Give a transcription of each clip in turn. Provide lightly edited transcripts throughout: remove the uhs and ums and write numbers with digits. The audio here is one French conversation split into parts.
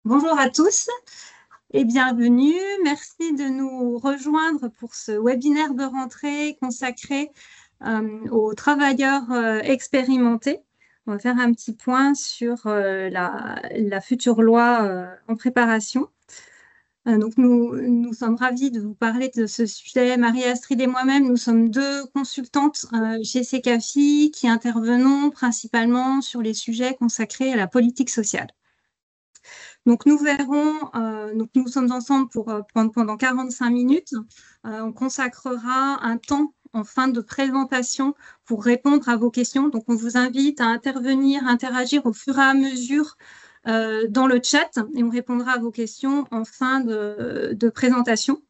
Bonjour à tous et bienvenue. Merci de nous rejoindre pour ce webinaire de rentrée consacré aux travailleurs expérimentés. On va faire un petit point sur la future loi en préparation. Donc nous sommes ravis de vous parler de ce sujet. Marie-Astrid et moi-même, nous sommes deux consultantes chez Secafi qui intervenons principalement sur les sujets consacrés à la politique sociale. Donc nous verrons, donc nous sommes ensemble pour pendant 45 minutes. On consacrera un temps en fin de présentation pour répondre à vos questions. Donc on vous invite à intervenir, interagir au fur et à mesure dans le chat et on répondra à vos questions en fin de présentation.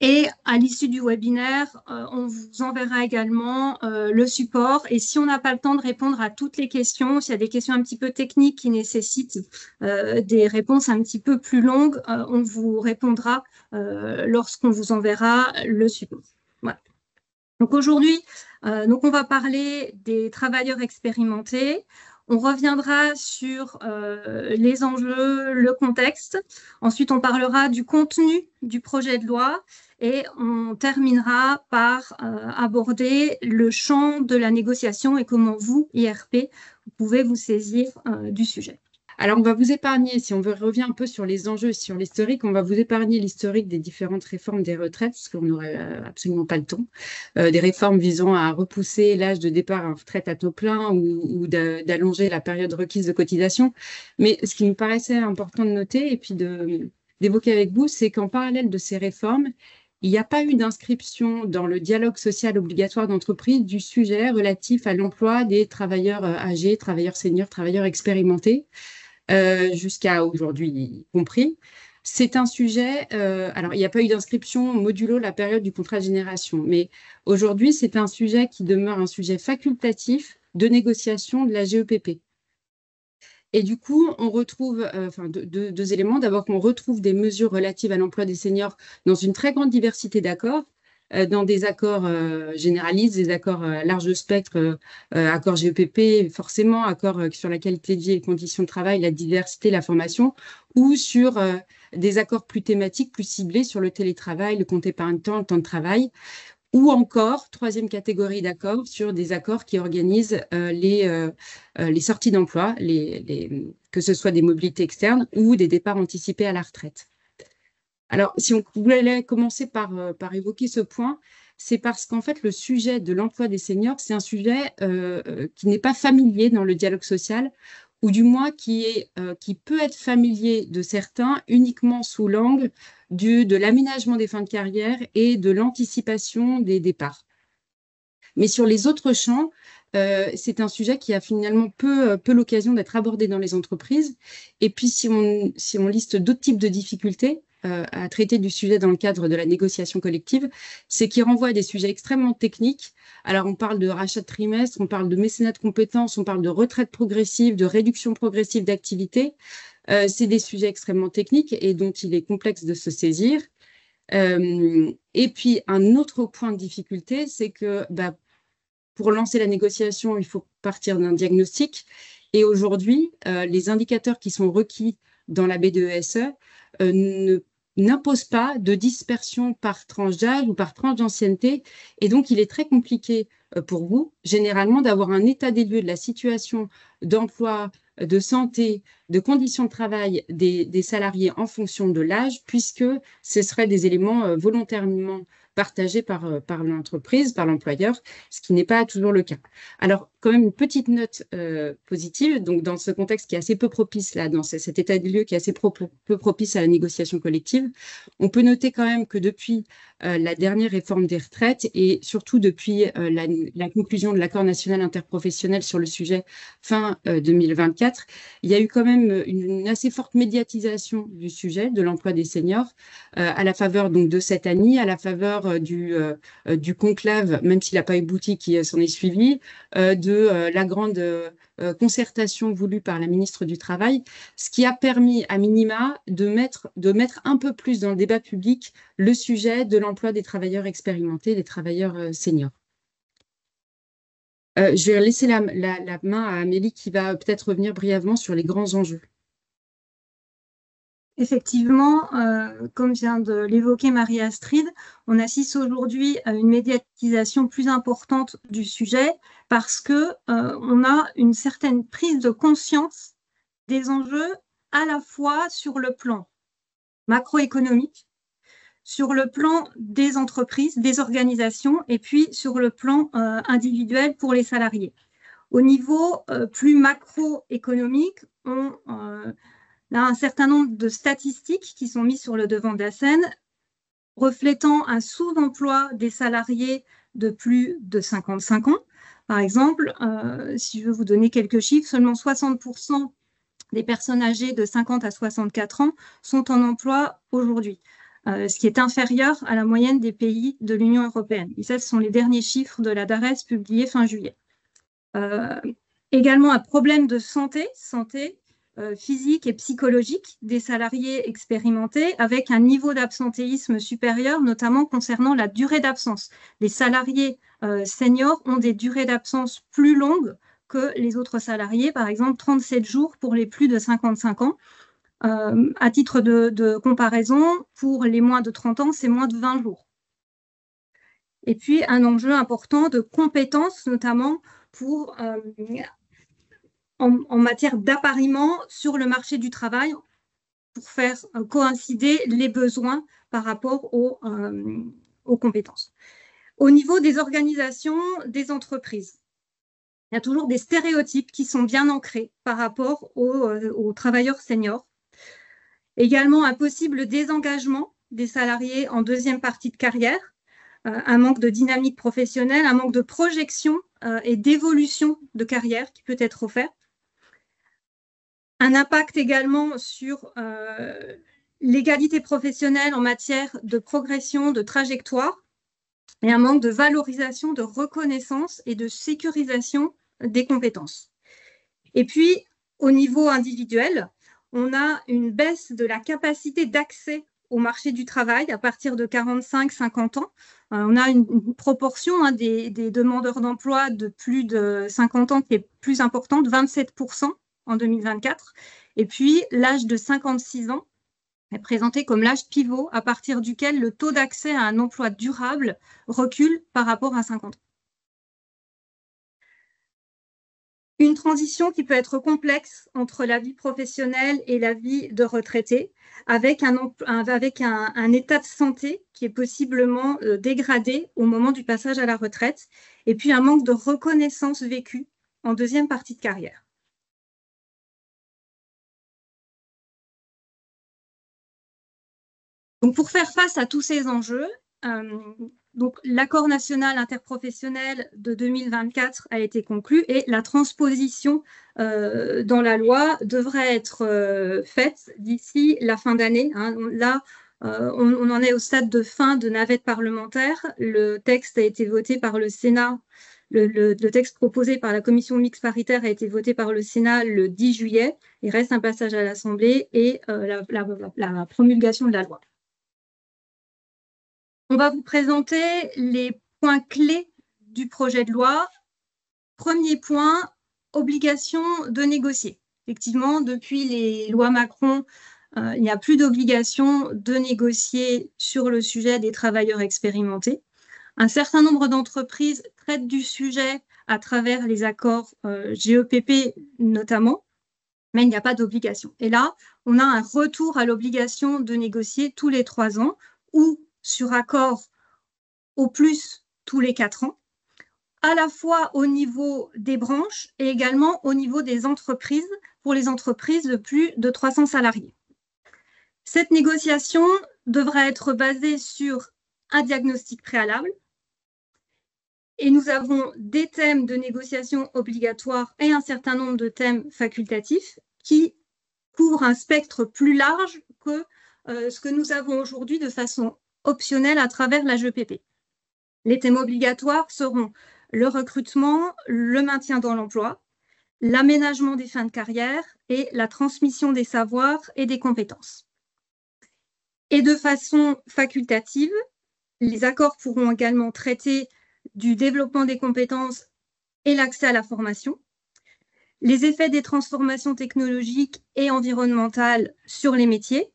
Et à l'issue du webinaire, on vous enverra également le support. Et si on n'a pas le temps de répondre à toutes les questions, s'il y a des questions un petit peu techniques qui nécessitent des réponses un petit peu plus longues, on vous répondra lorsqu'on vous enverra le support. Voilà. Donc aujourd'hui, on va parler des travailleurs expérimentés. On reviendra sur les enjeux, le contexte. Ensuite, on parlera du contenu du projet de loi et on terminera par aborder le champ de la négociation et comment vous, IRP, vous pouvez vous saisir du sujet. Alors, on va vous épargner, si on veut revenir un peu sur les enjeux, sur l'historique, on va vous épargner l'historique des différentes réformes des retraites, parce qu'on n'aurait absolument pas le temps. Des réformes visant à repousser l'âge de départ en retraite à taux plein ou d'allonger la période requise de cotisation. Mais ce qui me paraissait important de noter et puis d'évoquer avec vous, c'est qu'en parallèle de ces réformes, il n'y a pas eu d'inscription dans le dialogue social obligatoire d'entreprise du sujet relatif à l'emploi des travailleurs âgés, travailleurs seniors, travailleurs expérimentés jusqu'à aujourd'hui compris. C'est un sujet, alors il n'y a pas eu d'inscription modulo la période du contrat de génération, mais aujourd'hui c'est un sujet qui demeure un sujet facultatif de négociation de la GEPP. Et du coup, on retrouve deux éléments. D'abord, qu'on retrouve des mesures relatives à l'emploi des seniors dans une très grande diversité d'accords, dans des accords généralistes, des accords large spectre, accords GEPP, forcément, accords sur la qualité de vie et les conditions de travail, la diversité, la formation, ou sur des accords plus thématiques, plus ciblés sur le télétravail, le compte épargne-temps, le temps de travail, ou encore, troisième catégorie d'accords, sur des accords qui organisent les sorties d'emploi, que ce soit des mobilités externes ou des départs anticipés à la retraite. Alors, si on voulait commencer par évoquer ce point, c'est parce qu'en fait, le sujet de l'emploi des seniors, c'est un sujet qui n'est pas familier dans le dialogue social, ou du moins qui peut être familier de certains uniquement sous l'angle de l'aménagement des fins de carrière et de l'anticipation des départs. Mais sur les autres champs, c'est un sujet qui a finalement peu l'occasion d'être abordé dans les entreprises. Et puis, si on liste d'autres types de difficultés à traiter du sujet dans le cadre de la négociation collective, c'est qu'il renvoie à des sujets extrêmement techniques. Alors, on parle de rachat de trimestre, on parle de mécénat de compétences, on parle de retraite progressive, de réduction progressive d'activité. C'est des sujets extrêmement techniques et dont il est complexe de se saisir. Et puis, un autre point de difficulté, c'est que pour lancer la négociation, il faut partir d'un diagnostic. Et aujourd'hui, les indicateurs qui sont requis dans la BDESE n'imposent pas de dispersion par tranche d'âge ou par tranche d'ancienneté. Et donc, il est très compliqué pour vous, généralement, d'avoir un état des lieux de la situation d'emploi, de santé, de conditions de travail des salariés en fonction de l'âge, puisque ce seraient des éléments volontairement partagés par l'entreprise, par l'employeur, ce qui n'est pas toujours le cas. Alors, quand même, une petite note positive, donc dans ce contexte qui est assez peu propice, là, dans cet état des lieux qui est assez peu propice à la négociation collective, on peut noter quand même que depuis la dernière réforme des retraites et surtout depuis la conclusion de l'accord national interprofessionnel sur le sujet fin 2024, il y a eu quand même une assez forte médiatisation du sujet de l'emploi des seniors à la faveur donc de cette année, à la faveur du conclave, même s'il n'a pas abouti, qui s'en est suivi, de la grande concertation voulue par la ministre du Travail, ce qui a permis à minima de mettre un peu plus dans le débat public le sujet de l'emploi des travailleurs expérimentés, des travailleurs seniors. Je vais laisser la main à Amélie qui va peut-être revenir brièvement sur les grands enjeux. Effectivement, comme vient de l'évoquer Marie-Astrid, on assiste aujourd'hui à une médiatisation plus importante du sujet parce que on a une certaine prise de conscience des enjeux à la fois sur le plan macroéconomique, sur le plan des entreprises, des organisations et puis sur le plan individuel pour les salariés. Au niveau plus macroéconomique, on a un certain nombre de statistiques qui sont mises sur le devant de la scène, reflétant un sous-emploi des salariés de plus de 55 ans. Par exemple, si je veux vous donner quelques chiffres, seulement 60% des personnes âgées de 50 à 64 ans sont en emploi aujourd'hui, ce qui est inférieur à la moyenne des pays de l'Union européenne. Et ça, ce sont les derniers chiffres de la DARES publiés fin juillet. Également un problème de santé physique et psychologique des salariés expérimentés avec un niveau d'absentéisme supérieur, notamment concernant la durée d'absence. Les salariés seniors ont des durées d'absence plus longues que les autres salariés, par exemple 37 jours pour les plus de 55 ans. À titre de comparaison, pour les moins de 30 ans, c'est moins de 20 jours. Et puis un enjeu important de compétences, notamment pour en matière d'appariement sur le marché du travail pour faire coïncider les besoins par rapport aux compétences. Au niveau des organisations, des entreprises, il y a toujours des stéréotypes qui sont bien ancrés par rapport aux travailleurs seniors. Également, un possible désengagement des salariés en deuxième partie de carrière, un manque de dynamique professionnelle, un manque de projection et d'évolution de carrière qui peut être offert. Un impact également sur l'égalité professionnelle en matière de progression, de trajectoire, et un manque de valorisation, de reconnaissance et de sécurisation des compétences. Et puis, au niveau individuel, on a une baisse de la capacité d'accès au marché du travail à partir de 45-50 ans. On a une proportion des demandeurs d'emploi de plus de 50 ans qui est plus importante, 27% en 2024. Et puis, l'âge de 56 ans est présenté comme l'âge pivot à partir duquel le taux d'accès à un emploi durable recule par rapport à 50 ans. Une transition qui peut être complexe entre la vie professionnelle et la vie de retraité, avec un état de santé qui est possiblement dégradé au moment du passage à la retraite, et puis un manque de reconnaissance vécue en deuxième partie de carrière. Donc, pour faire face à tous ces enjeux, donc l'accord national interprofessionnel de 2024 a été conclu et la transposition dans la loi devrait être faite d'ici la fin d'année. Hein. Là, on en est au stade de fin de navette parlementaire. Le texte a été voté par le Sénat. Le texte proposé par la commission mixte paritaire a été voté par le Sénat le 10 juillet. Il reste un passage à l'Assemblée et la promulgation de la loi. On va vous présenter les points clés du projet de loi. Premier point, obligation de négocier. Effectivement, depuis les lois Macron, il n'y a plus d'obligation de négocier sur le sujet des travailleurs expérimentés. Un certain nombre d'entreprises traitent du sujet à travers les accords GEPP notamment, mais il n'y a pas d'obligation. Et là, on a un retour à l'obligation de négocier tous les 3 ans ou sur accord au plus tous les 4 ans, à la fois au niveau des branches et également au niveau des entreprises, pour les entreprises de plus de 300 salariés. Cette négociation devrait être basée sur un diagnostic préalable et nous avons des thèmes de négociation obligatoires et un certain nombre de thèmes facultatifs qui couvrent un spectre plus large que ce que nous avons aujourd'hui de façon optionnelle à travers la GEPP. Les thèmes obligatoires seront le recrutement, le maintien dans l'emploi, l'aménagement des fins de carrière et la transmission des savoirs et des compétences. Et de façon facultative, les accords pourront également traiter du développement des compétences et l'accès à la formation, les effets des transformations technologiques et environnementales sur les métiers,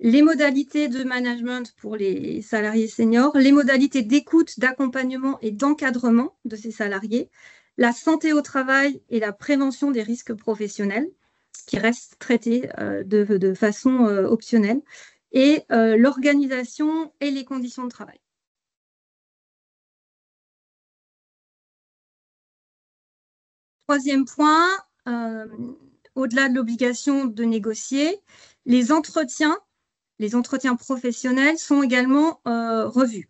les modalités de management pour les salariés seniors, les modalités d'écoute, d'accompagnement et d'encadrement de ces salariés, la santé au travail et la prévention des risques professionnels, qui restent traités de façon optionnelle, et l'organisation et les conditions de travail. Troisième point, au-delà de l'obligation de négocier, les entretiens professionnels sont également revus.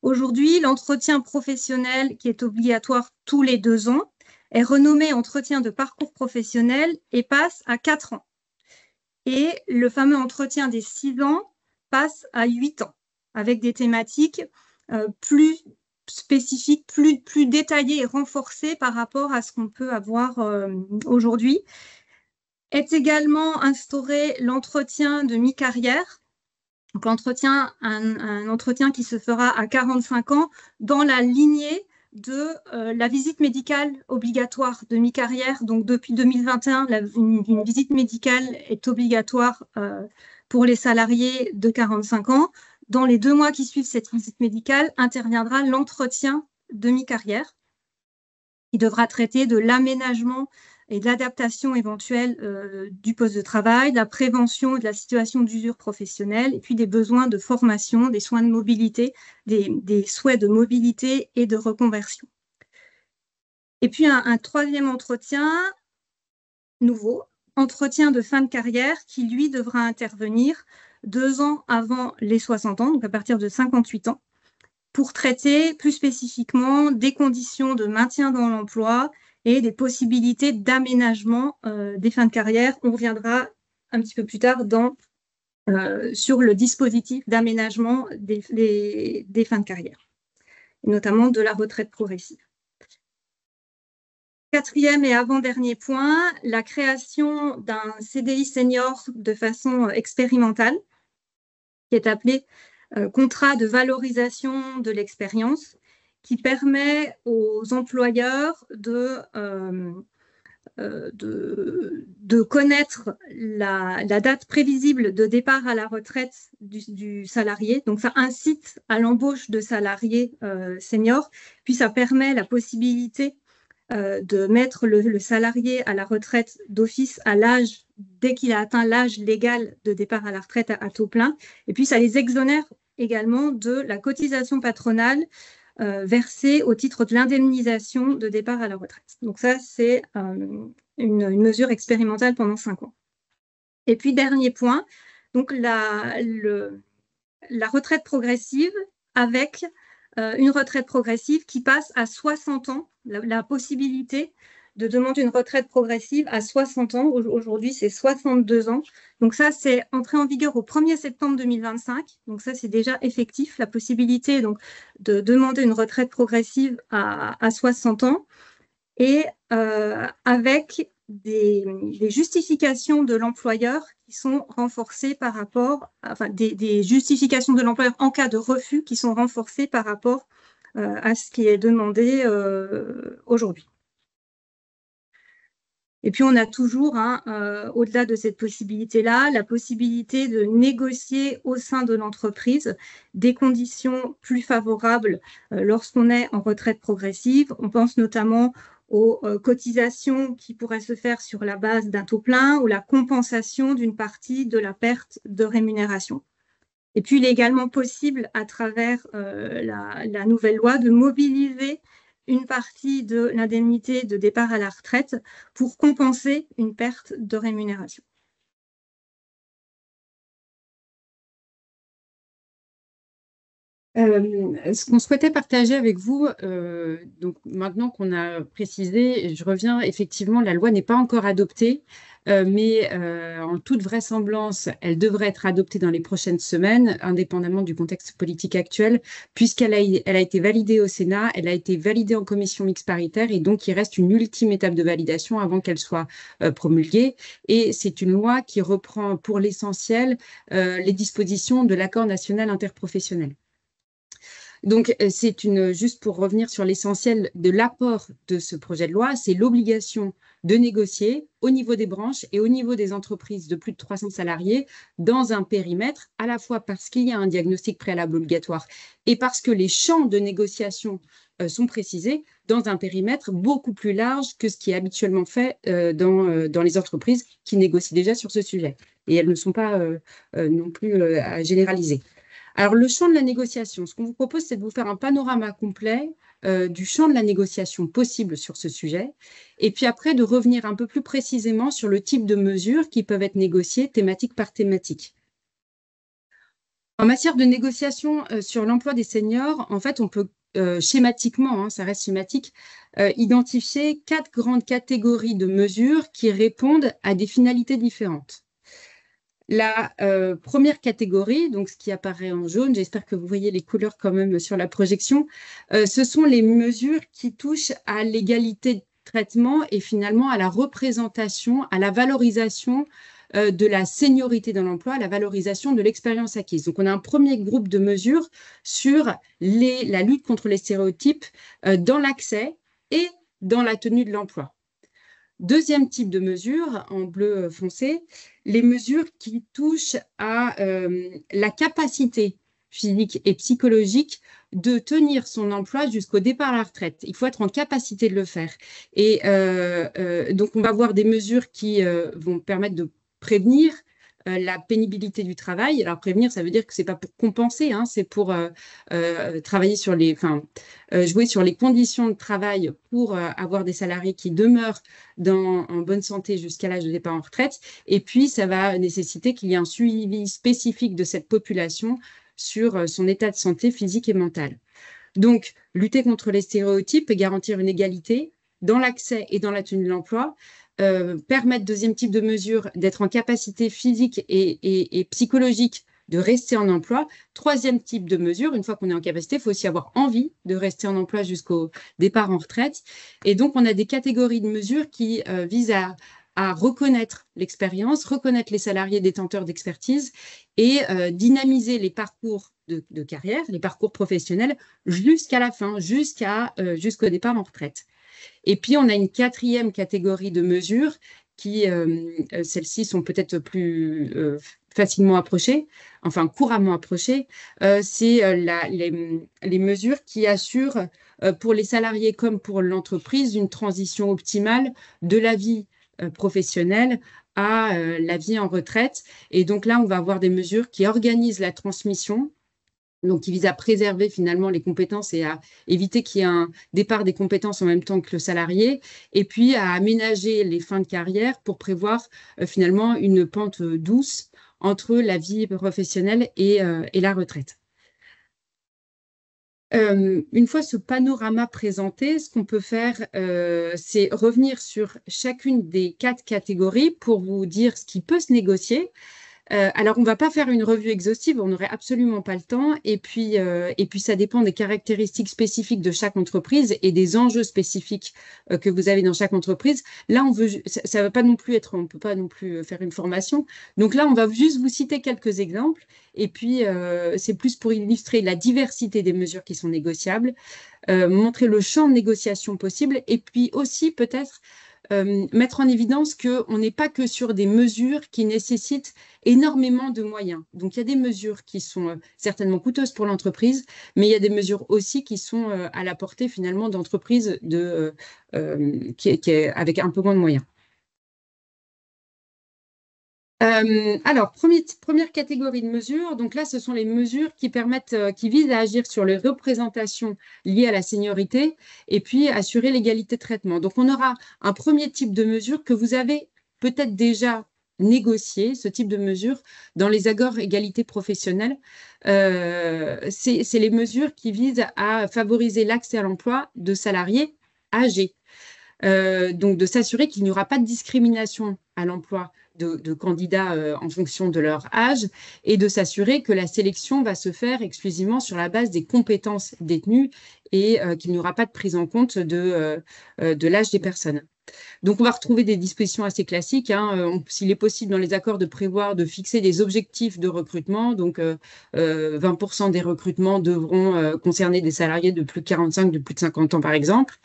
Aujourd'hui, l'entretien professionnel, qui est obligatoire tous les 2 ans, est renommé entretien de parcours professionnel et passe à 4 ans. Et le fameux entretien des 6 ans passe à 8 ans, avec des thématiques plus spécifiques, plus détaillées et renforcées par rapport à ce qu'on peut avoir aujourd'hui. Est également instauré l'entretien de mi-carrière, donc un entretien qui se fera à 45 ans dans la lignée de la visite médicale obligatoire de mi-carrière. Donc depuis 2021, une visite médicale est obligatoire pour les salariés de 45 ans. Dans les 2 mois qui suivent cette visite médicale, interviendra l'entretien de mi-carrière qui devra traiter de l'aménagement et de l'adaptation éventuelle du poste de travail, de la prévention et de la situation d'usure professionnelle, et puis des besoins de formation, des soins de mobilité, des souhaits de mobilité et de reconversion. Et puis un troisième entretien nouveau, entretien de fin de carrière, qui lui devra intervenir 2 ans avant les 60 ans, donc à partir de 58 ans, pour traiter plus spécifiquement des conditions de maintien dans l'emploi et des possibilités d'aménagement des fins de carrière. On reviendra un petit peu plus tard sur le dispositif d'aménagement des fins de carrière, et notamment de la retraite progressive. Quatrième et avant-dernier point, la création d'un CDI senior de façon expérimentale, qui est appelé contrat de valorisation de l'expérience, qui permet aux employeurs de connaître la date prévisible de départ à la retraite du salarié. Donc, ça incite à l'embauche de salariés seniors, puis ça permet la possibilité de mettre le salarié à la retraite d'office à l'âge, dès qu'il a atteint l'âge légal de départ à la retraite à taux plein. Et puis, ça les exonère également de la cotisation patronale versée au titre de l'indemnisation de départ à la retraite. Donc ça, c'est une mesure expérimentale pendant 5 ans. Et puis, dernier point, donc la retraite progressive avec une retraite progressive qui passe à 60 ans, la possibilité de demander une retraite progressive à 60 ans. Aujourd'hui, c'est 62 ans. Donc ça, c'est entré en vigueur au 1er septembre 2025. Donc ça, c'est déjà effectif, la possibilité donc, de demander une retraite progressive à 60 ans et avec des justifications de l'employeur qui sont renforcées par rapport, enfin des justifications de l'employeur en cas de refus qui sont renforcées par rapport à ce qui est demandé aujourd'hui. Et puis, on a toujours, au-delà de cette possibilité-là, la possibilité de négocier au sein de l'entreprise des conditions plus favorables lorsqu'on est en retraite progressive. On pense notamment aux cotisations qui pourraient se faire sur la base d'un taux plein ou la compensation d'une partie de la perte de rémunération. Et puis, il est également possible, à travers la nouvelle loi, de mobiliser une partie de l'indemnité de départ à la retraite pour compenser une perte de rémunération. Ce qu'on souhaitait partager avec vous, donc maintenant qu'on a précisé, je reviens, effectivement, la loi n'est pas encore adoptée, mais en toute vraisemblance, elle devrait être adoptée dans les prochaines semaines, indépendamment du contexte politique actuel, puisqu'elle a été validée au Sénat, elle a été validée en commission mixte paritaire, et donc il reste une ultime étape de validation avant qu'elle soit promulguée. Et c'est une loi qui reprend pour l'essentiel les dispositions de l'accord national interprofessionnel. Donc, juste pour revenir sur l'essentiel de l'apport de ce projet de loi, c'est l'obligation de négocier au niveau des branches et au niveau des entreprises de plus de 300 salariés dans un périmètre, à la fois parce qu'il y a un diagnostic préalable obligatoire et parce que les champs de négociation sont précisés dans un périmètre beaucoup plus large que ce qui est habituellement fait dans les entreprises qui négocient déjà sur ce sujet. Et elles ne sont pas non plus à généraliser. Alors, le champ de la négociation, ce qu'on vous propose, c'est de vous faire un panorama complet du champ de la négociation possible sur ce sujet, et puis après de revenir un peu plus précisément sur le type de mesures qui peuvent être négociées thématique par thématique. En matière de négociation sur l'emploi des seniors, en fait, on peut schématiquement, ça reste schématique, identifier 4 grandes catégories de mesures qui répondent à des finalités différentes. La première catégorie, donc ce qui apparaît en jaune, j'espère que vous voyez les couleurs quand même sur la projection, ce sont les mesures qui touchent à l'égalité de traitement et finalement à la représentation, à la valorisation de la seniorité dans l'emploi, à la valorisation de l'expérience acquise. Donc on a un premier groupe de mesures sur la lutte contre les stéréotypes dans l'accès et dans la tenue de l'emploi. Deuxième type de mesures, en bleu foncé, les mesures qui touchent à la capacité physique et psychologique de tenir son emploi jusqu'au départ à la retraite. Il faut être en capacité de le faire. Et donc, on va voir des mesures qui vont permettre de prévenir la pénibilité du travail. Alors, prévenir, ça veut dire que ce n'est pas pour compenser, c'est pour travailler sur jouer sur les conditions de travail pour avoir des salariés qui demeurent en bonne santé jusqu'à l'âge de départ en retraite. Et puis, ça va nécessiter qu'il y ait un suivi spécifique de cette population sur son état de santé physique et mental. Donc, lutter contre les stéréotypes et garantir une égalité dans l'accès et dans la tenue de l'emploi, permettre, deuxième type de mesure, d'être en capacité physique et psychologique de rester en emploi. Troisième type de mesure, une fois qu'on est en capacité, il faut aussi avoir envie de rester en emploi jusqu'au départ en retraite. Et donc, on a des catégories de mesures qui visent à reconnaître l'expérience, reconnaître les salariés détenteurs d'expertise et dynamiser les parcours de carrière, les parcours professionnels jusqu'à la fin, jusqu'au départ en retraite. Et puis, on a une quatrième catégorie de mesures qui, celles-ci sont peut-être plus facilement approchées, enfin couramment approchées, c'est les mesures qui assurent pour les salariés comme pour l'entreprise une transition optimale de la vie professionnelle à la vie en retraite. Et donc là, on va avoir des mesures qui organisent la transmission, donc qui vise à préserver finalement les compétences et à éviter qu'il y ait un départ des compétences en même temps que le salarié, et puis à aménager les fins de carrière pour prévoir finalement une pente douce entre la vie professionnelle et la retraite. Une fois ce panorama présenté, ce qu'on peut faire, c'est revenir sur chacune des 4 catégories pour vous dire ce qui peut se négocier. Alors, on ne va pas faire une revue exhaustive, on n'aurait absolument pas le temps. Et puis, ça dépend des caractéristiques spécifiques de chaque entreprise et des enjeux spécifiques que vous avez dans chaque entreprise. Là, ça va pas non plus on ne peut pas non plus faire une formation. Donc là, on va juste vous citer quelques exemples. Et puis, c'est plus pour illustrer la diversité des mesures qui sont négociables, montrer le champ de négociation possible et puis aussi peut-être mettre en évidence qu'on n'est pas que sur des mesures qui nécessitent énormément de moyens. Donc, il y a des mesures qui sont certainement coûteuses pour l'entreprise, mais il y a des mesures aussi qui sont à la portée finalement d'entreprises avec un peu moins de moyens. Alors, première catégorie de mesures, donc là, ce sont les mesures qui visent à agir sur les représentations liées à la seniorité et puis assurer l'égalité de traitement. Donc, on aura un premier type de mesure que vous avez peut-être déjà négocié, ce type de mesure, dans les accords égalité professionnelle. C'est les mesures qui visent à favoriser l'accès à l'emploi de salariés âgés. Donc, de s'assurer qu'il n'y aura pas de discrimination à l'emploi de candidats en fonction de leur âge et de s'assurer que la sélection va se faire exclusivement sur la base des compétences détenues et qu'il n'y aura pas de prise en compte de l'âge des personnes. Donc, on va retrouver des dispositions assez classiques. S'il est possible dans les accords de prévoir de fixer des objectifs de recrutement, donc 20% des recrutements devront concerner des salariés de plus de 45, de plus de 50 ans par exemple.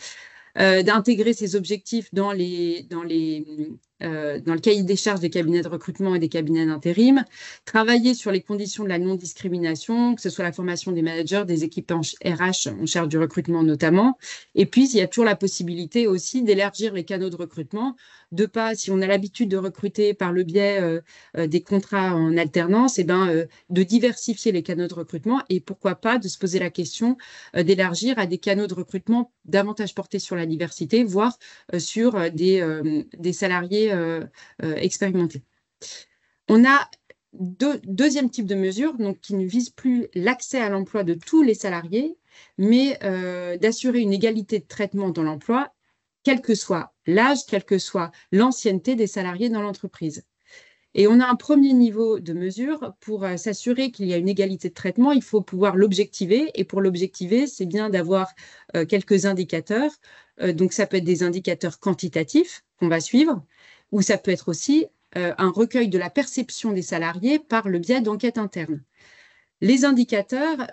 d'intégrer ces objectifs dans le cahier des charges des cabinets de recrutement et des cabinets d'intérim, travailler sur les conditions de la non-discrimination, que ce soit la formation des managers, des équipes RH en charge du recrutement notamment. Et puis, il y a toujours la possibilité aussi d'élargir les canaux de recrutement, si on a l'habitude de recruter par le biais des contrats en alternance, de diversifier les canaux de recrutement et pourquoi pas de se poser la question d'élargir à des canaux de recrutement davantage portés sur la diversité, voire sur des salariés expérimentés. On a deuxième type de mesure, donc qui ne vise plus l'accès à l'emploi de tous les salariés, mais d'assurer une égalité de traitement dans l'emploi, quel que soit l'âge, quelle que soit l'ancienneté des salariés dans l'entreprise. Et on a un premier niveau de mesure pour s'assurer qu'il y a une égalité de traitement, il faut pouvoir l'objectiver. Et pour l'objectiver, c'est bien d'avoir quelques indicateurs. Donc, ça peut être des indicateurs quantitatifs qu'on va suivre, ou ça peut être aussi un recueil de la perception des salariés par le biais d'enquêtes internes. Les indicateurs,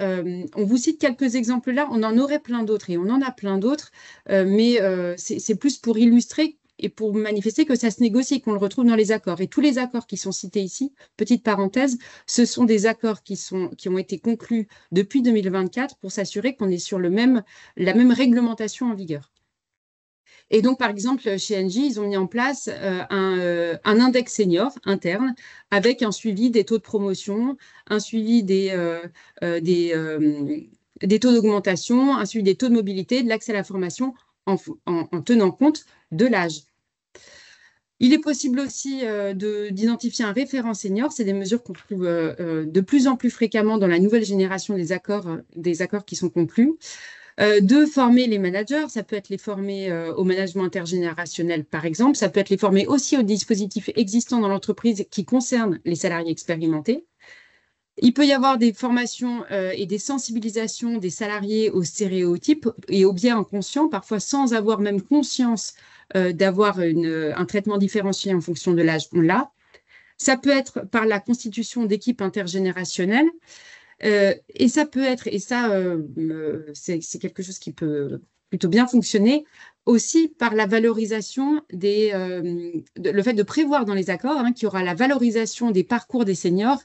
on vous cite quelques exemples là, on en aurait plein d'autres et on en a plein d'autres, mais c'est plus pour illustrer et pour manifester que ça se négocie, qu'on le retrouve dans les accords. Et tous les accords qui sont cités ici, petite parenthèse, ce sont des accords qui ont été conclus depuis 2024 pour s'assurer qu'on est sur la même réglementation en vigueur. Et donc, par exemple, chez Engie, ils ont mis en place un index senior interne avec un suivi des taux de promotion, un suivi des taux d'augmentation, un suivi des taux de mobilité, de l'accès à la formation en tenant compte de l'âge. Il est possible aussi d'identifier un référent senior. C'est des mesures qu'on trouve de plus en plus fréquemment dans la nouvelle génération des accords qui sont conclus. De former les managers, ça peut être les former au management intergénérationnel, par exemple. Ça peut être les former aussi aux dispositifs existants dans l'entreprise qui concernent les salariés expérimentés. Il peut y avoir des formations et des sensibilisations des salariés aux stéréotypes et aux biais inconscients, parfois sans avoir même conscience d'avoir un traitement différencié en fonction de l'âge. On l'a. Ça peut être par la constitution d'équipes intergénérationnelles. Et ça peut être, et ça, c'est quelque chose qui peut plutôt bien fonctionner, aussi par la valorisation le fait de prévoir dans les accords qu'il y aura la valorisation des parcours des seniors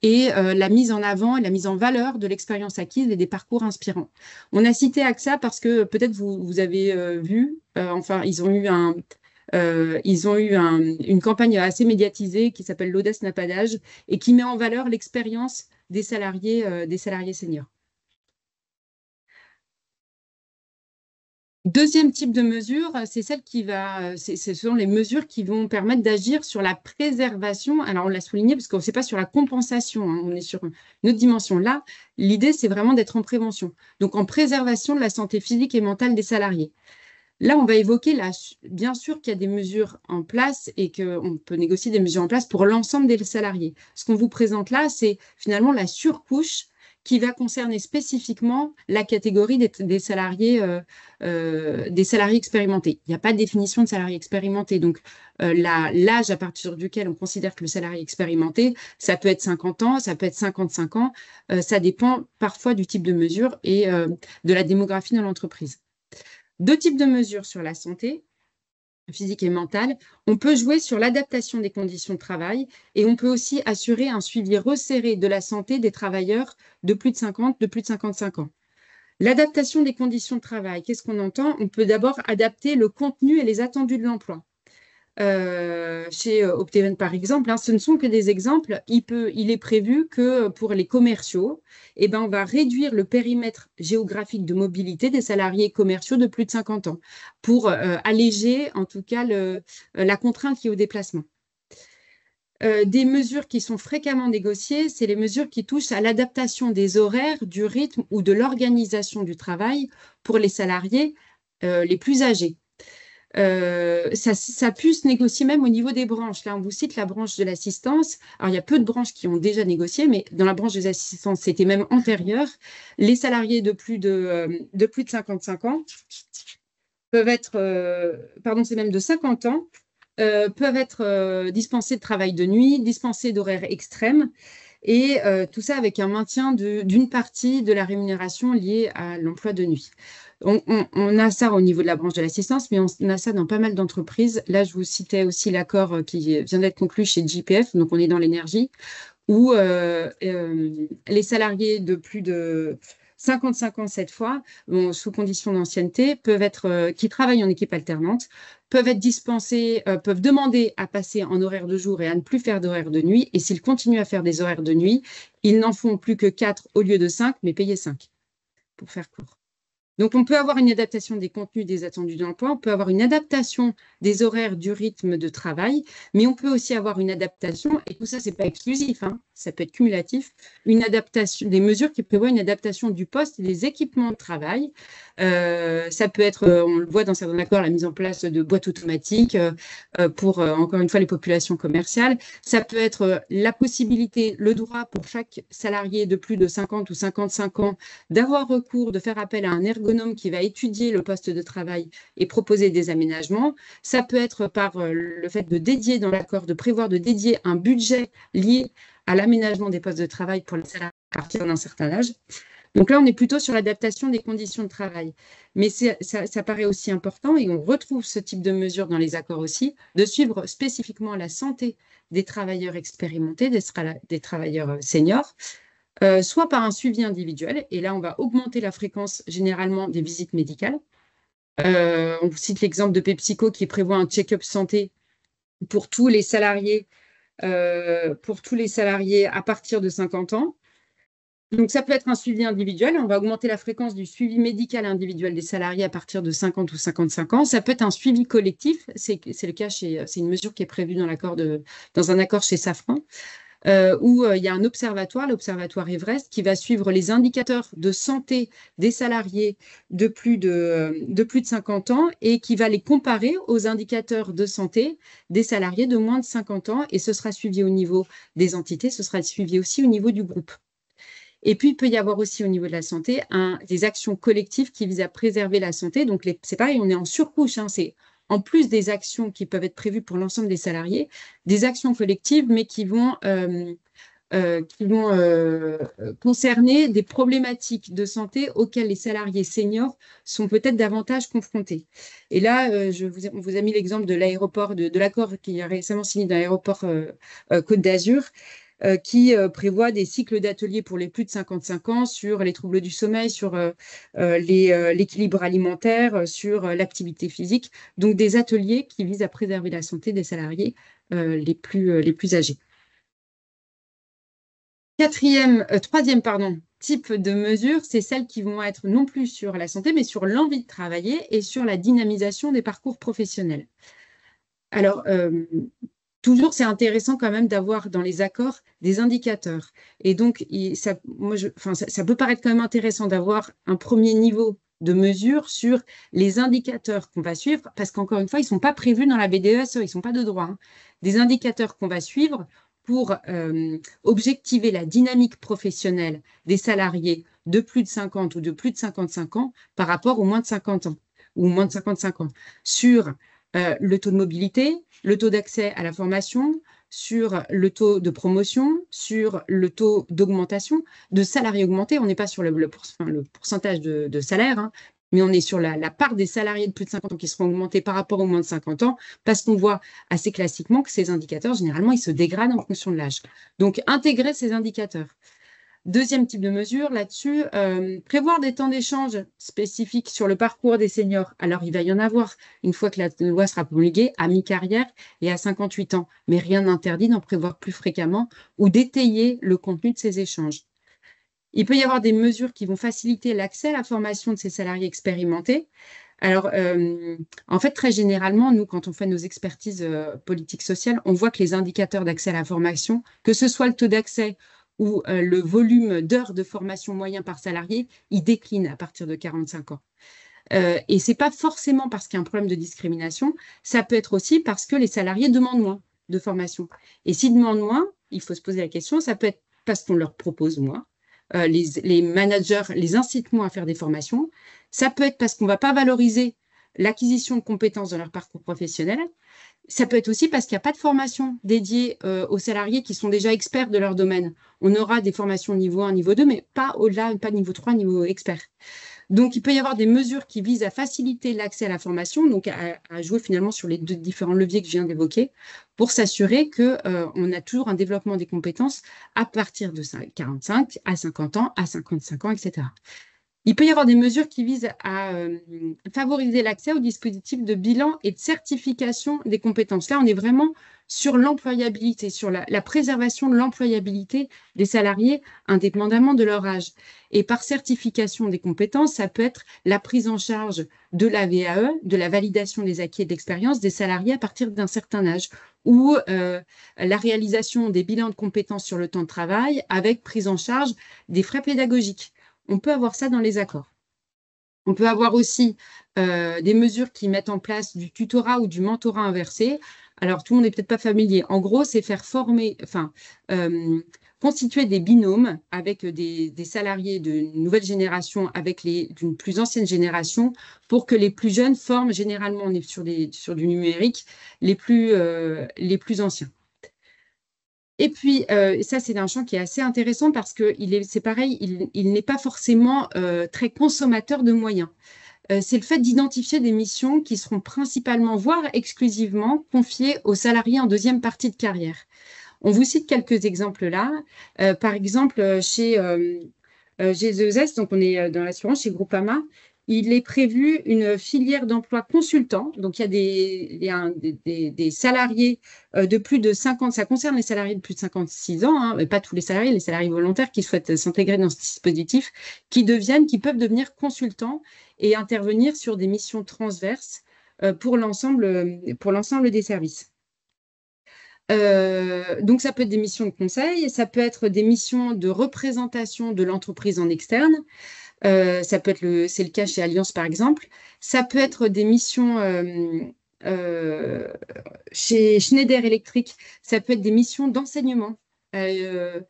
et la mise en avant et la mise en valeur de l'expérience acquise et des parcours inspirants. On a cité AXA parce que peut-être vous avez vu, ils ont eu une campagne assez médiatisée qui s'appelle l'Audace n'a pas d'âge et qui met en valeur l'expérience des salariés seniors. Deuxième type de mesure, c'est ce sont les mesures qui vont permettre d'agir sur la préservation. Alors, on l'a souligné parce qu'on ne sait pas sur la compensation, on est sur une autre dimension. Là, l'idée, c'est vraiment d'être en prévention. Donc, en préservation de la santé physique et mentale des salariés. Là, on va évoquer, bien sûr qu'il y a des mesures en place et qu'on peut négocier des mesures en place pour l'ensemble des salariés. Ce qu'on vous présente là, c'est finalement la surcouche qui va concerner spécifiquement la catégorie des salariés expérimentés. Il n'y a pas de définition de salarié expérimenté. Donc, l'âge à partir duquel on considère que le salarié expérimenté, ça peut être 50 ans, ça peut être 55 ans. Ça dépend parfois du type de mesure et de la démographie dans l'entreprise. Deux types de mesures sur la santé physique et mentale. On peut jouer sur l'adaptation des conditions de travail et on peut aussi assurer un suivi resserré de la santé des travailleurs de plus de 50, de plus de 55 ans. L'adaptation des conditions de travail, qu'est-ce qu'on entend? On peut d'abord adapter le contenu et les attendus de l'emploi. Chez Opteven, par exemple, ce ne sont que des exemples. Il est prévu que pour les commerciaux, on va réduire le périmètre géographique de mobilité des salariés commerciaux de plus de 50 ans pour alléger en tout cas la contrainte liée au déplacement. Des mesures qui sont fréquemment négociées, c'est les mesures qui touchent à l'adaptation des horaires, du rythme ou de l'organisation du travail pour les salariés les plus âgés. Ça pu se négocier même au niveau des branches. Là, on vous cite la branche de l'assistance. Alors, il y a peu de branches qui ont déjà négocié, mais dans la branche des assistances, c'était même antérieur. Les salariés de plus de 55 ans peuvent être, c'est même de 50 ans, peuvent être dispensés de travail de nuit, dispensés d'horaires extrêmes, et tout ça avec un maintien d'une partie de la rémunération liée à l'emploi de nuit. On a ça au niveau de la branche de l'assistance, mais on a ça dans pas mal d'entreprises. Là, je vous citais aussi l'accord qui vient d'être conclu chez JPF, donc on est dans l'énergie, où les salariés de plus de 55 ans cette fois, sous condition d'ancienneté, qui travaillent en équipe alternante, peuvent être dispensés, peuvent demander à passer en horaire de jour et à ne plus faire d'horaire de nuit. Et s'ils continuent à faire des horaires de nuit, ils n'en font plus que 4 au lieu de 5, mais payés 5, pour faire court. Donc, on peut avoir une adaptation des contenus des attendus d'emploi, on peut avoir une adaptation des horaires du rythme de travail, mais on peut aussi avoir une adaptation, et tout ça, ce n'est pas exclusif, hein, ça peut être cumulatif, une adaptation, des mesures qui prévoient une adaptation du poste et des équipements de travail. Ça peut être, on le voit dans certains accords, la mise en place de boîtes automatiques pour, encore une fois, les populations commerciales. Ça peut être la possibilité, le droit pour chaque salarié de plus de 50 ou 55 ans d'avoir recours, de faire appel à un ergonome qui va étudier le poste de travail et proposer des aménagements. Ça peut être par le fait de dédier dans l'accord, de prévoir de dédier un budget lié à l'aménagement des postes de travail pour les salariés à partir d'un certain âge. Donc là, on est plutôt sur l'adaptation des conditions de travail. Mais ça paraît aussi important, et on retrouve ce type de mesures dans les accords aussi, de suivre spécifiquement la santé des travailleurs expérimentés, des travailleurs seniors, soit par un suivi individuel, et là, on va augmenter la fréquence généralement des visites médicales. On vous cite l'exemple de PepsiCo qui prévoit un check-up santé pour tous les salariés à partir de 50 ans. Donc, ça peut être un suivi individuel. On va augmenter la fréquence du suivi médical individuel des salariés à partir de 50 ou 55 ans. Ça peut être un suivi collectif. C'est le cas c'est une mesure qui est prévue dans un accord chez Safran, où il y a un observatoire, l'observatoire Everest, qui va suivre les indicateurs de santé des salariés de plus de 50 ans et qui va les comparer aux indicateurs de santé des salariés de moins de 50 ans. Et ce sera suivi au niveau des entités, ce sera suivi aussi au niveau du groupe. Et puis, il peut y avoir aussi au niveau de la santé des actions collectives qui visent à préserver la santé. Donc, c'est pareil, on est en surcouche, hein, c'est en plus des actions qui peuvent être prévues pour l'ensemble des salariés, des actions collectives, mais qui vont concerner des problématiques de santé auxquelles les salariés seniors sont peut-être davantage confrontés. Et là, on vous a mis l'exemple de l'aéroport, de l'accord qui a récemment signé dans l'aéroport Côte d'Azur, qui prévoit des cycles d'ateliers pour les plus de 55 ans sur les troubles du sommeil, sur l'équilibre alimentaire, sur l'activité physique. Donc, des ateliers qui visent à préserver la santé des salariés les plus âgés. Troisième type de mesures, c'est celles qui vont être non plus sur la santé, mais sur l'envie de travailler et sur la dynamisation des parcours professionnels. Alors, toujours, c'est intéressant quand même d'avoir dans les accords des indicateurs. Et donc, ça peut paraître quand même intéressant d'avoir un premier niveau de mesure sur les indicateurs qu'on va suivre, parce qu'encore une fois, ils ne sont pas prévus dans la BDESE, ils ne sont pas de droit. Hein. Des indicateurs qu'on va suivre pour objectiver la dynamique professionnelle des salariés de plus de 50 ou de plus de 55 ans par rapport aux moins de 50 ans ou moins de 55 ans sur le taux de mobilité, le taux d'accès à la formation, sur le taux de promotion, sur le taux d'augmentation, de salariés augmentés. On n'est pas sur le pourcentage de salaire, hein, mais on est sur la part des salariés de plus de 50 ans qui seront augmentés par rapport aux moins de 50 ans, parce qu'on voit assez classiquement que ces indicateurs, généralement, ils se dégradent en fonction de l'âge. Donc, intégrer ces indicateurs. Deuxième type de mesure là-dessus, prévoir des temps d'échange spécifiques sur le parcours des seniors. Alors, il va y en avoir une fois que la loi sera promulguée à mi-carrière et à 58 ans, mais rien n'interdit d'en prévoir plus fréquemment ou d'étayer le contenu de ces échanges. Il peut y avoir des mesures qui vont faciliter l'accès à la formation de ces salariés expérimentés. Alors, en fait, très généralement, nous, quand on fait nos expertises politiques sociales, on voit que les indicateurs d'accès à la formation, que ce soit le taux d'accès où le volume d'heures de formation moyen par salarié, il décline à partir de 45 ans. Et ce n'est pas forcément parce qu'il y a un problème de discrimination, ça peut être aussi parce que les salariés demandent moins de formation. Et s'ils demandent moins, il faut se poser la question, ça peut être parce qu'on leur propose moins, les managers les incitent moins à faire des formations, ça peut être parce qu'on ne va pas valoriser l'acquisition de compétences dans leur parcours professionnel. Ça peut être aussi parce qu'il n'y a pas de formation dédiée aux salariés qui sont déjà experts de leur domaine. On aura des formations niveau 1, niveau 2, mais pas au-delà, pas niveau 3, niveau expert. Donc, il peut y avoir des mesures qui visent à faciliter l'accès à la formation, donc à jouer finalement sur les deux différents leviers que je viens d'évoquer, pour s'assurer qu'on a toujours un développement des compétences à partir de 45 à 50 ans, à 55 ans, etc. Il peut y avoir des mesures qui visent à favoriser l'accès au dispositif de bilan et de certification des compétences. Là, on est vraiment sur l'employabilité, sur la préservation de l'employabilité des salariés indépendamment de leur âge. Et par certification des compétences, ça peut être la prise en charge de la VAE, de la validation des acquis et de l'expérience des salariés à partir d'un certain âge, ou la réalisation des bilans de compétences sur le temps de travail avec prise en charge des frais pédagogiques. On peut avoir ça dans les accords. On peut avoir aussi des mesures qui mettent en place du tutorat ou du mentorat inversé. Alors, tout le monde n'est peut-être pas familier. En gros, c'est faire former, constituer des binômes avec des salariés d'une nouvelle génération avec d'une plus ancienne génération pour que les plus jeunes forment, généralement, on est sur du numérique, les plus anciens. Et puis, ça, c'est un champ qui est assez intéressant parce que c'est pareil, il n'est pas forcément très consommateur de moyens. C'est le fait d'identifier des missions qui seront principalement, voire exclusivement, confiées aux salariés en deuxième partie de carrière. On vous cite quelques exemples là. Par exemple, chez GZS, donc on est dans l'assurance, chez Groupama, il est prévu une filière d'emploi consultant. Donc, il y a des salariés de plus de 50, ça concerne les salariés de plus de 56 ans, hein, mais pas tous les salariés volontaires qui souhaitent s'intégrer dans ce dispositif, qui peuvent devenir consultants et intervenir sur des missions transverses pour l'ensemble des services. Donc, ça peut être des missions de conseil, ça peut être des missions de représentation de l'entreprise en externe. Ça peut être c'est le cas chez Allianz, par exemple. Ça peut être des missions chez Schneider Electric. Ça peut être des missions d'enseignement. Les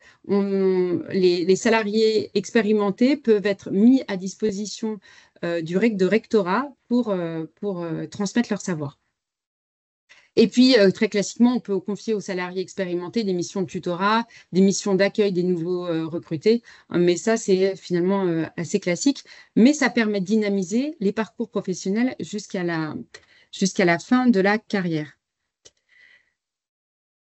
salariés expérimentés peuvent être mis à disposition de rectorat pour transmettre leur savoir. Et puis, très classiquement, on peut confier aux salariés expérimentés des missions de tutorat, des missions d'accueil des nouveaux recrutés. Mais ça, c'est finalement assez classique. Mais ça permet de dynamiser les parcours professionnels jusqu'à la fin de la carrière.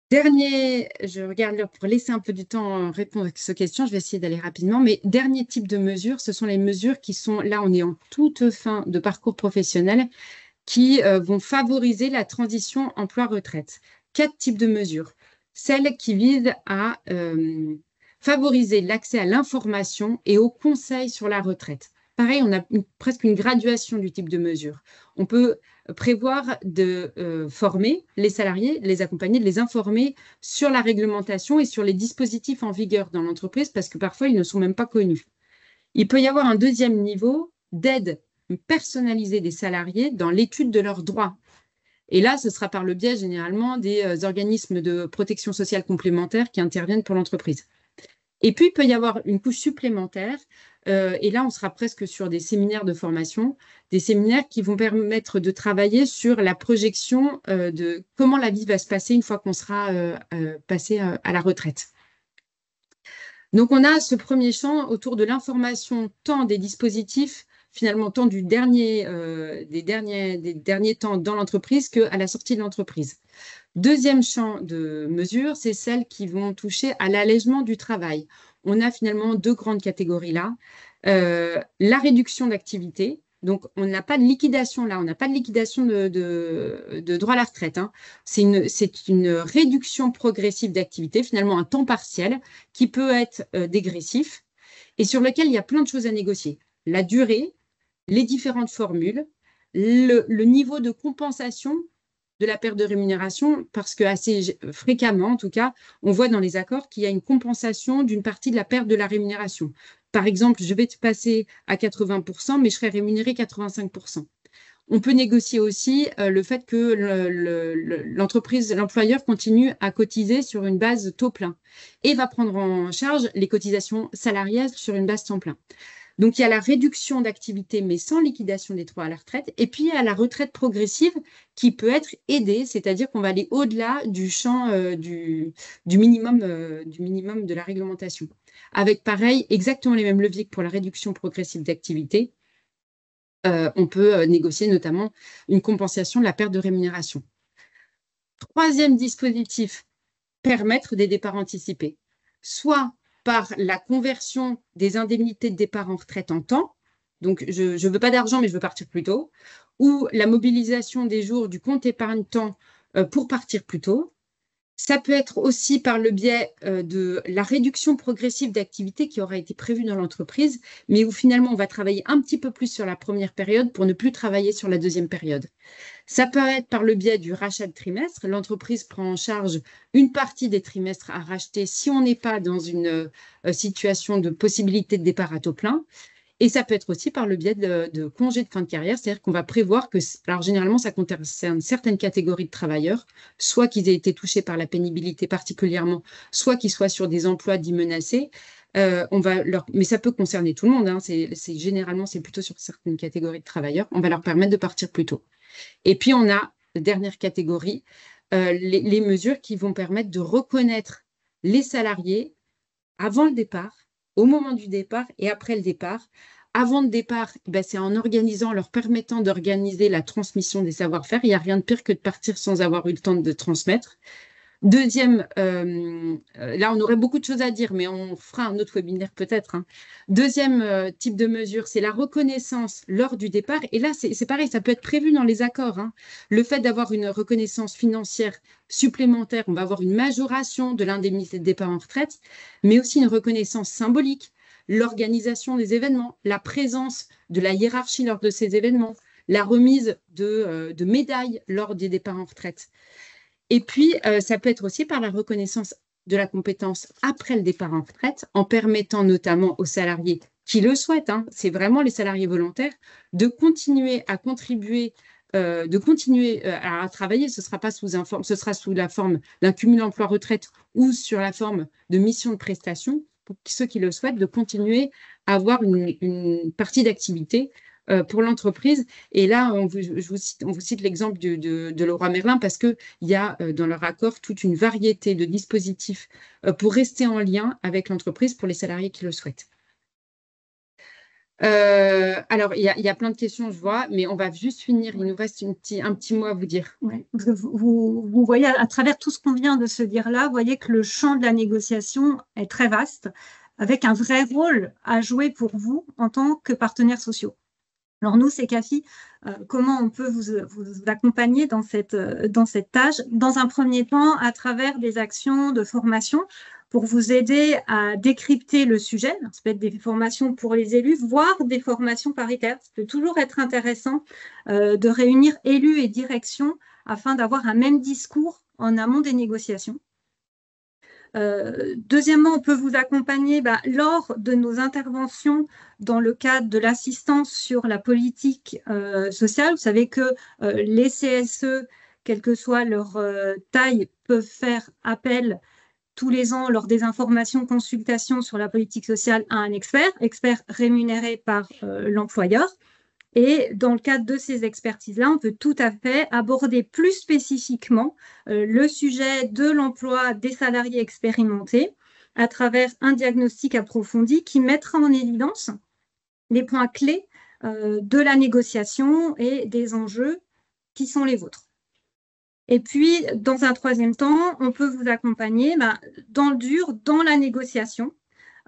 Je regarde l'heure pour laisser un peu du temps à répondre à ces questions. Je vais essayer d'aller rapidement. Mais dernier type de mesures, ce sont les mesures qui sont, là, on est en toute fin de parcours professionnel, qui vont favoriser la transition emploi-retraite. 4 types de mesures. Celles qui visent à favoriser l'accès à l'information et aux conseils sur la retraite. Pareil, on a presque une graduation du type de mesure. On peut prévoir de former les salariés, de les accompagner, de les informer sur la réglementation et sur les dispositifs en vigueur dans l'entreprise parce que parfois, ils ne sont même pas connus. Il peut y avoir un deuxième niveau d'aide personnalisée des salariés dans l'étude de leurs droits. Et là, ce sera par le biais généralement des organismes de protection sociale complémentaire qui interviennent pour l'entreprise. Et puis, il peut y avoir une couche supplémentaire, et là, on sera presque sur des séminaires de formation, des séminaires qui vont permettre de travailler sur la projection de comment la vie va se passer une fois qu'on sera passé à la retraite. Donc, on a ce premier champ autour de l'information, tant des dispositifs, finalement, tant des derniers temps dans l'entreprise qu'à la sortie de l'entreprise. Deuxième champ de mesures, c'est celles qui vont toucher à l'allègement du travail. On a finalement 2 grandes catégories là. La réduction d'activité. Donc, on n'a pas de liquidation là, on n'a pas de liquidation de droit à la retraite. Hein. C'est une réduction progressive d'activité, finalement un temps partiel qui peut être dégressif et sur lequel il y a plein de choses à négocier. La durée, les différentes formules, le niveau de compensation de la perte de rémunération, parce que assez fréquemment, en tout cas, on voit dans les accords qu'il y a une compensation d'une partie de la perte de la rémunération. Par exemple, je vais te passer à 80%, mais je serai rémunéré 85%. On peut négocier aussi le fait que l'employeur continue à cotiser sur une base taux plein et va prendre en charge les cotisations salariales sur une base temps plein. Donc, il y a la réduction d'activité, mais sans liquidation des droits à la retraite. Et puis, il y a la retraite progressive qui peut être aidée, c'est-à-dire qu'on va aller au-delà du champ du minimum de la réglementation. Avec, pareil, exactement les mêmes leviers que pour la réduction progressive d'activité, on peut négocier notamment une compensation de la perte de rémunération. Troisième dispositif, permettre des départs anticipés, soit par la conversion des indemnités de départ en retraite en temps, donc je ne veux pas d'argent mais je veux partir plus tôt, ou la mobilisation des jours du compte épargne temps pour partir plus tôt. Ça peut être aussi par le biais de la réduction progressive d'activité qui aura été prévue dans l'entreprise, mais où finalement on va travailler un petit peu plus sur la première période pour ne plus travailler sur la deuxième période. Ça peut être par le biais du rachat de trimestre. L'entreprise prend en charge une partie des trimestres à racheter si on n'est pas dans une situation de possibilité de départ à taux plein. Et ça peut être aussi par le biais de congés de fin de carrière, c'est-à-dire qu'on va prévoir que, alors généralement, ça concerne certaines catégories de travailleurs, soit qu'ils aient été touchés par la pénibilité particulièrement, soit qu'ils soient sur des emplois dits menacés. Mais ça peut concerner tout le monde, hein, généralement, c'est plutôt sur certaines catégories de travailleurs. On va leur permettre de partir plus tôt. Et puis, on a, dernière catégorie, les mesures qui vont permettre de reconnaître les salariés avant le départ, au moment du départ et après le départ. Avant le départ, c'est en leur permettant d'organiser la transmission des savoir-faire. Il n'y a rien de pire que de partir sans avoir eu le temps de transmettre. Deuxième, là on aurait beaucoup de choses à dire, mais on fera un autre webinaire peut-être. Hein. Deuxième type de mesure, c'est la reconnaissance lors du départ. Et là, c'est pareil, ça peut être prévu dans les accords. Hein. Le fait d'avoir une reconnaissance financière supplémentaire, on va avoir une majoration de l'indemnité de départ en retraite, mais aussi une reconnaissance symbolique, l'organisation des événements, la présence de la hiérarchie lors de ces événements, la remise de médailles lors des départs en retraite. Et puis, ça peut être aussi par la reconnaissance de la compétence après le départ en retraite, en permettant notamment aux salariés qui le souhaitent, hein, c'est vraiment les salariés volontaires, de continuer à contribuer, à travailler. Ce sera sous la forme d'un cumul emploi-retraite ou sur la forme de mission de prestation, pour ceux qui le souhaitent, de continuer à avoir une partie d'activité pour l'entreprise. Et là, on vous cite l'exemple de Leroy Merlin parce qu'il y a dans leur accord toute une variété de dispositifs pour rester en lien avec l'entreprise pour les salariés qui le souhaitent. Alors, il y a plein de questions, je vois, mais on va juste finir. Il nous reste un petit mot à vous dire. Ouais, parce que vous voyez, à travers tout ce qu'on vient de se dire là, vous voyez que le champ de la négociation est très vaste, avec un vrai rôle à jouer pour vous en tant que partenaires sociaux. Alors nous, c'est CAFI, comment on peut vous accompagner dans cette tâche? Dans un premier temps, à travers des actions de formation pour vous aider à décrypter le sujet. Alors, ça peut être des formations pour les élus, voire des formations paritaires. Ça peut toujours être intéressant de réunir élus et direction afin d'avoir un même discours en amont des négociations. Deuxièmement, on peut vous accompagner lors de nos interventions dans le cadre de l'assistance sur la politique sociale. Vous savez que les CSE, quelle que soit leur taille, peuvent faire appel tous les ans lors des informations, consultations sur la politique sociale à un expert rémunéré par l'employeur. Et dans le cadre de ces expertises-là, on peut tout à fait aborder plus spécifiquement le sujet de l'emploi des salariés expérimentés à travers un diagnostic approfondi qui mettra en évidence les points clés de la négociation et des enjeux qui sont les vôtres. Et puis, dans un troisième temps, on peut vous accompagner dans le dur, dans la négociation.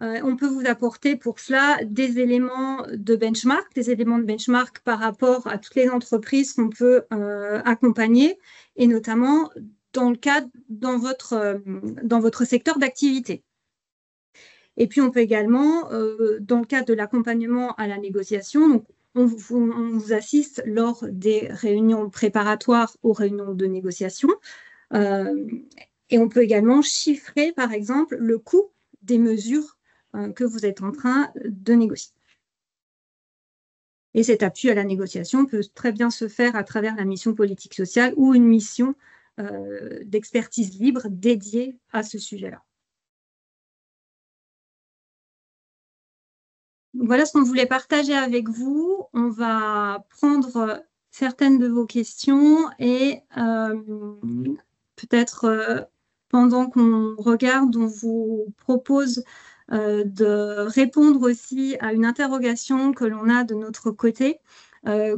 On peut vous apporter pour cela des éléments de benchmark par rapport à toutes les entreprises qu'on peut accompagner, et notamment dans votre secteur d'activité. Et puis, on peut également, dans le cadre de l'accompagnement à la négociation, donc, on vous assiste lors des réunions préparatoires aux réunions de négociation. Et on peut également chiffrer, par exemple, le coût des mesures que vous êtes en train de négocier. Et cet appui à la négociation peut très bien se faire à travers la mission politique sociale ou une mission d'expertise libre dédiée à ce sujet-là. Voilà ce qu'on voulait partager avec vous. On va prendre certaines de vos questions et peut-être pendant qu'on regarde, on vous propose de répondre aussi à une interrogation que l'on a de notre côté.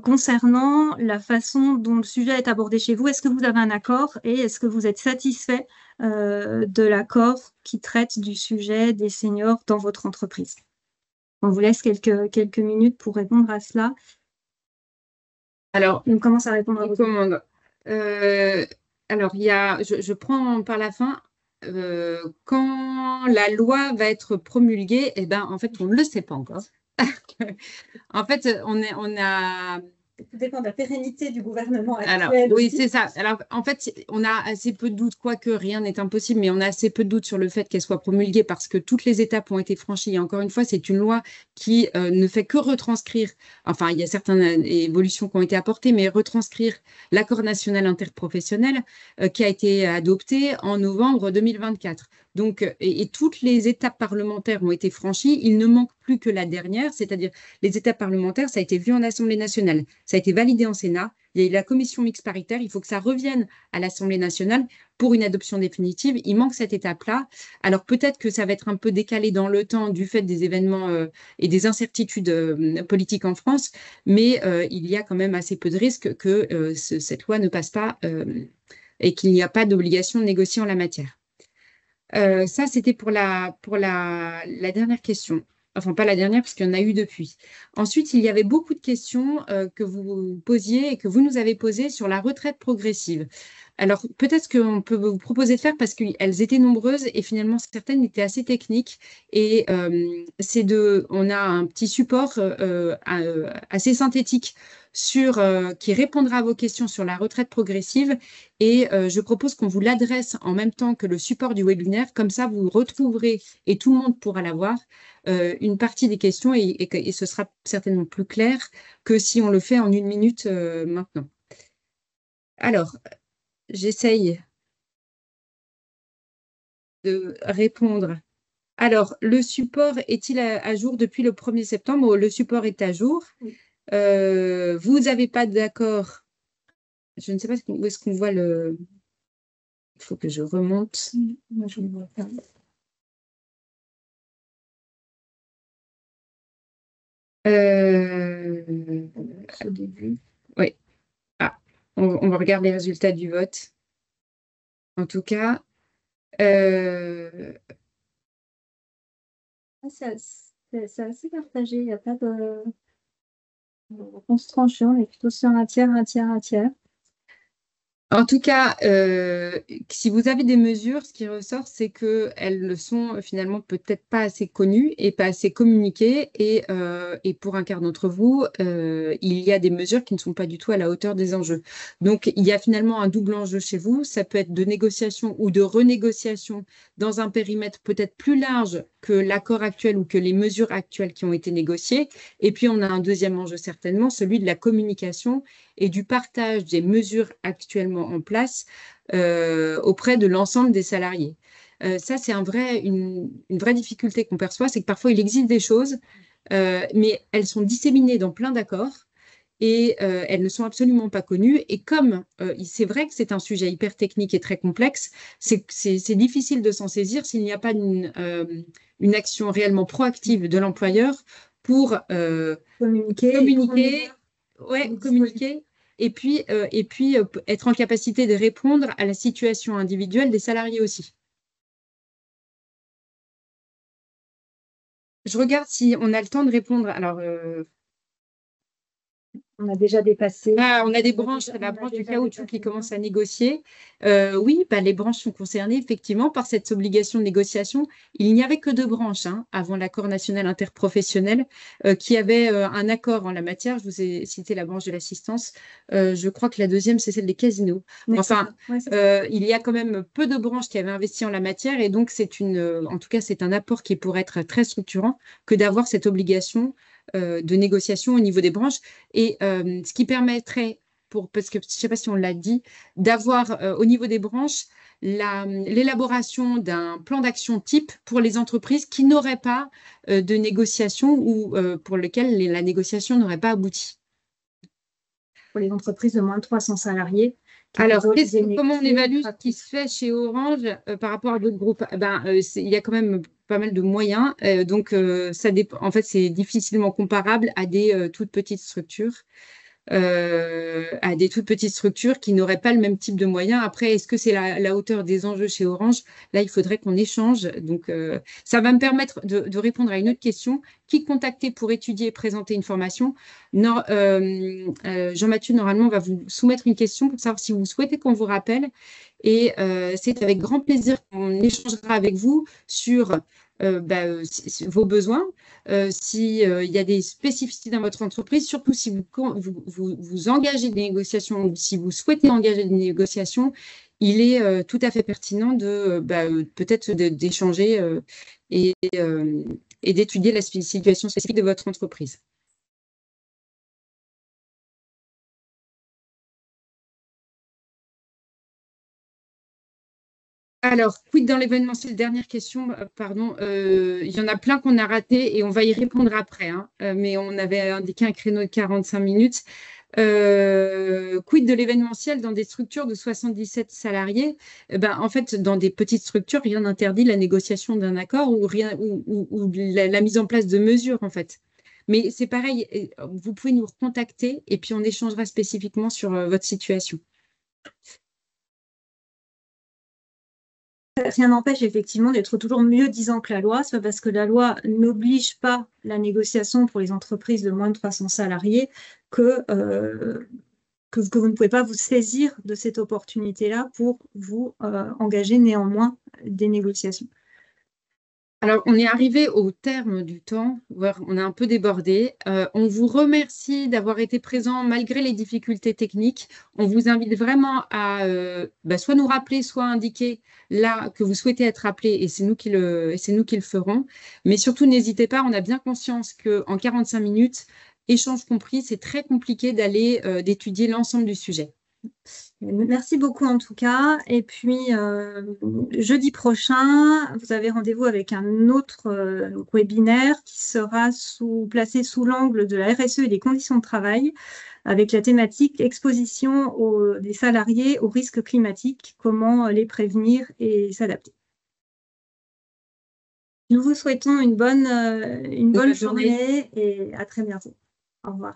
concernant la façon dont le sujet est abordé chez vous. Est-ce que vous avez un accord et est-ce que vous êtes satisfait de l'accord qui traite du sujet des seniors dans votre entreprise? On vous laisse quelques minutes pour répondre à cela. Alors, on commence à répondre à vos commandes. Alors, je prends par la fin. Quand la loi va être promulguée, eh ben, en fait, on ne le sait pas encore. En fait, on a. Tout dépend de la pérennité du gouvernement actuel. Alors, oui, c'est ça. Alors, en fait, on a assez peu de doutes, quoique rien n'est impossible, mais on a assez peu de doutes sur le fait qu'elle soit promulguée parce que toutes les étapes ont été franchies. Et encore une fois, c'est une loi qui ne fait que retranscrire, enfin, il y a certaines évolutions qui ont été apportées, mais retranscrire l'accord national interprofessionnel qui a été adopté en novembre 2024. Donc, et toutes les étapes parlementaires ont été franchies. Il ne manque plus que la dernière, c'est-à-dire les étapes parlementaires, ça a été vu en Assemblée nationale, ça a été validé en Sénat, il y a eu la commission mixte paritaire, il faut que ça revienne à l'Assemblée nationale pour une adoption définitive. Il manque cette étape-là. Alors peut-être que ça va être un peu décalé dans le temps du fait des événements et des incertitudes politiques en France, mais il y a quand même assez peu de risques que cette loi ne passe pas et qu'il n'y a pas d'obligation de négocier en la matière. Ça, c'était pour la dernière question. Enfin, pas la dernière, parce qu'il y en a eu depuis. Ensuite, il y avait beaucoup de questions que vous posiez et que vous nous avez posées sur la retraite progressive. Alors, peut-être qu'on peut vous proposer de faire parce qu'elles étaient nombreuses et finalement, certaines étaient assez techniques. Et on a un petit support assez synthétique qui répondra à vos questions sur la retraite progressive. Et je propose qu'on vous l'adresse en même temps que le support du webinaire. Comme ça, vous retrouverez, et tout le monde pourra l'avoir, une partie des questions et ce sera certainement plus clair que si on le fait en 1 minute maintenant. Alors, j'essaye de répondre. Alors, le support est-il à jour depuis le 1er septembre? Le support est à jour. Oui. Vous n'avez pas d'accord? Je ne sais pas où est-ce qu'on voit le... Il faut que je remonte. Moi, je ne vois pas. Au début. Oui. Ah, on va regarder les résultats du vote. En tout cas, c'est assez partagé. Il n'y a pas de réponse tranchée. On est plutôt sur un tiers, un tiers, un tiers. En tout cas, si vous avez des mesures, ce qui ressort, c'est qu'elles ne sont finalement peut-être pas assez connues et pas assez communiquées. Et pour un quart d'entre vous, il y a des mesures qui ne sont pas du tout à la hauteur des enjeux. Donc, il y a finalement un double enjeu chez vous. Ça peut être de négociation ou de renégociation dans un périmètre peut-être plus large que l'accord actuel ou que les mesures actuelles qui ont été négociées. Et puis, on a un deuxième enjeu certainement, celui de la communication et du partage des mesures actuellement en place auprès de l'ensemble des salariés. Ça, c'est une vraie difficulté qu'on perçoit, c'est que parfois il existe des choses, mais elles sont disséminées dans plein d'accords et elles ne sont absolument pas connues. Et comme c'est vrai que c'est un sujet hyper technique et très complexe, c'est difficile de s'en saisir s'il n'y a pas une action réellement proactive de l'employeur pour communiquer et puis être en capacité de répondre à la situation individuelle des salariés aussi. Je regarde si on a le temps de répondre. Alors, on a déjà dépassé. Ah, on a des branches, la branche du caoutchouc qui commence à négocier. Oui, les branches sont concernées effectivement par cette obligation de négociation. Il n'y avait que 2 branches avant l'accord national interprofessionnel qui avaient un accord en la matière. Je vous ai cité la branche de l'assistance. Je crois que la deuxième, c'est celle des casinos. Enfin, il y a quand même peu de branches qui avaient investi en la matière et donc en tout cas, c'est un apport qui pourrait être très structurant que d'avoir cette obligation de négociation au niveau des branches et ce qui permettrait, parce que je ne sais pas si on l'a dit, d'avoir au niveau des branches l'élaboration d'un plan d'action type pour les entreprises qui n'auraient pas de négociation ou pour lesquelles la négociation n'aurait pas abouti. Pour les entreprises de moins de 300 salariés. Alors, comment on évalue ce qui se fait chez Orange par rapport à d'autres groupes? Il y a quand même pas mal de moyens. Donc, ça dépend. En fait, c'est difficilement comparable à des toutes petites structures. À des toutes petites structures qui n'auraient pas le même type de moyens. Après, est-ce que c'est la hauteur des enjeux chez Orange? Là, il faudrait qu'on échange. Donc, ça va me permettre de répondre à une autre question. Qui contacter pour étudier et présenter une formation? Jean-Mathieu, normalement, va vous soumettre une question pour savoir si vous souhaitez qu'on vous rappelle. Et c'est avec grand plaisir qu'on échangera avec vous sur vos besoins, s'il y a des spécificités dans votre entreprise, surtout si vous engagez des négociations ou si vous souhaitez engager des négociations, il est tout à fait pertinent peut-être d'échanger et d'étudier la situation spécifique de votre entreprise. Alors, quid dans l'événementiel? Dernière question, pardon. Il y en a plein qu'on a raté et on va y répondre après, hein. Mais on avait indiqué un créneau de 45 minutes. Quid de l'événementiel dans des structures de 77 salariés? En fait, dans des petites structures, rien n'interdit la négociation d'un accord ou la mise en place de mesures, en fait. Mais c'est pareil, vous pouvez nous recontacter et puis on échangera spécifiquement sur votre situation. Rien n'empêche effectivement d'être toujours mieux disant que la loi. C'est pas parce que la loi n'oblige pas la négociation pour les entreprises de moins de 300 salariés que vous ne pouvez pas vous saisir de cette opportunité-là pour vous engager néanmoins des négociations. Alors, on est arrivé au terme du temps, on a un peu débordé. On vous remercie d'avoir été présent malgré les difficultés techniques. On vous invite vraiment à soit nous rappeler, soit indiquer là que vous souhaitez être appelé et c'est nous qui le ferons. Mais surtout, n'hésitez pas, on a bien conscience qu'en 45 minutes, échange compris, c'est très compliqué d'étudier l'ensemble du sujet. Merci beaucoup en tout cas. Et puis, jeudi prochain, vous avez rendez-vous avec un autre webinaire qui sera placé sous l'angle de la RSE et des conditions de travail, avec la thématique exposition des salariés aux risques climatiques, comment les prévenir et s'adapter. Nous vous souhaitons une bonne journée et à très bientôt. Au revoir.